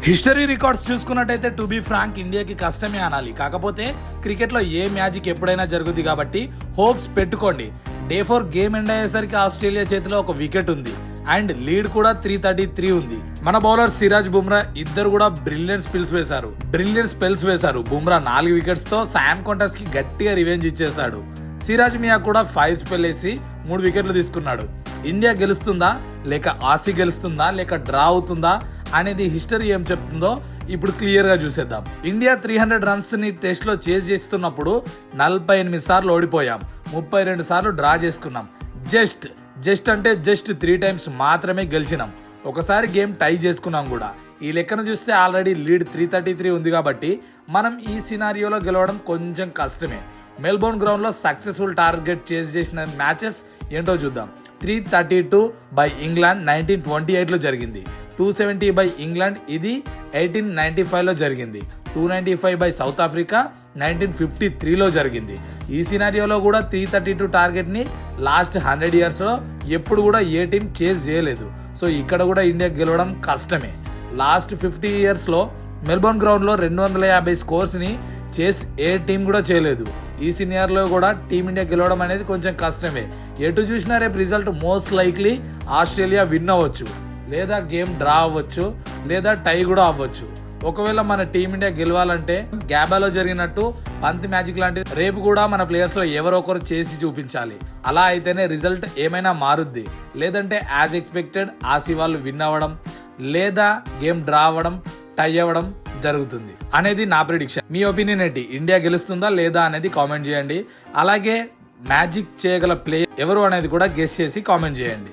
History records చూసుకున్నట్టయితే to be frank ఇండియాకి కష్టమే అనాలి. కాకపోతే క్రికెట్లో ఏ మ్యాజిక్ ఎప్పుడైనా జరుగుద్ది కాబట్టి హోప్స్ పెట్టుకోండి. డే 4 గేమ్ ఎండ్ అయ్యేసరికి ఆస్ట్రేలియా చేతిలో ఒక వికెట్ ఉంది అండ్ లీడ్ కూడా 333 ఉంది. మన బౌలర్ సిరాజ్ బుమ్రా ఇద్దరు కూడా బ్రిలియంట్ స్పెల్స్ వేశారు. బుమ్రా 4 వికెట్స్ తో శామ్ కాంటస్ కి గట్టిగా రివెంజ్ ఇచ్చేశాడు. సిరాజ్ మియా కూడా 5 స్పెల్ వేసి 3 వికెట్లు తీసుకున్నాడు. ఇండియా గెలుస్తుందా లేక ఆసీ గెలుస్తుందా లేక డ్రా అవుతుందా అనేది హిస్టరీ ఏం చెప్తుందో ఇప్పుడు క్లియర్ గా చూసేద్దాం. ఇండియా 300 రన్స్ ని టెస్ట్ లో చేజ్ చేస్తున్నప్పుడు 48 సార్లు ఓడిపోయాం, 32 సార్లు డ్రా చేసుకున్నాం. జస్ట్ 3 టైమ్స్ మాత్రమే గెలిచినాం. ఒకసారి గేమ్ టై చేసుకున్నాం కూడా. ఈ లెక్కను చూస్తే ఆల్రెడీ లీడ్ 333 ఉంది కాబట్టి మనం ఈ సినారియోలో గెలవడం కొంచెం కష్టమే. మెల్బోర్న్ గ్రౌండ్ లో సక్సెస్ఫుల్ టార్గెట్ చేజ్ చేసిన మ్యాచెస్ ఏంటో చూద్దాం. 332 బై ఇంగ్లాండ్ 1928 లో జరిగింది. 270 బై ఇంగ్లాండ్ ఇది 1895 లో జరిగింది. 295 బై సౌత్ ఆఫ్రికా 1953 లో జరిగింది. ఈ సినారియోలో కూడా 332 టార్గెట్ ని లాస్ట్ 100 years లో ఎప్పుడు కూడా ఏ టీం చేజ్ చేయలేదు. సో ఇక్కడ కూడా ఇండియా గెలవడం కష్టమే. లాస్ట్ 50 years లో మెల్బోర్న్ గ్రౌండ్ లో 250 స్కోర్స్ ని చేసి ఏ టీం కూడా చేయలేదు. ఈ సినియర్లో కూడా టీమిండియా గెలవడం అనేది కొంచెం కష్టమే. ఎటు చూసినా రేపు result most likely Australia win అవ్వచ్చు, లేదా గేమ్ డ్రా అవ్వచ్చు, లేదా టై కూడా అవ్వచ్చు. ఒకవేళ మన టీమిండియా గెలవాలంటే గ్యాబాలో జరిగినట్టు పంత్ మ్యాజిక్ లాంటి రేపు కూడా మన ప్లేయర్స్ లో ఎవరో ఒకరు చేసి చూపించాలి. అలా అయితేనే రిజల్ట్ ఏమైనా మారుద్ది. లేదంటే యాజ్ ఎక్స్పెక్టెడ్ ఆసీ వాళ్ళు విన్ అవ్వడం, లేదా గేమ్ డ్రా అవ్వడం, టై అవ్వడం జరుగుతుంది అనేది నా ప్రిడిక్షన్. మీ ఒపీనియన్ ఏంటి? ఇండియా గెలుస్తుందా లేదా అనేది కామెంట్ చేయండి. అలాగే మ్యాజిక్ చేయగల ప్లేయర్ ఎవరు అనేది కూడా గెస్ చేసి కామెంట్ చేయండి.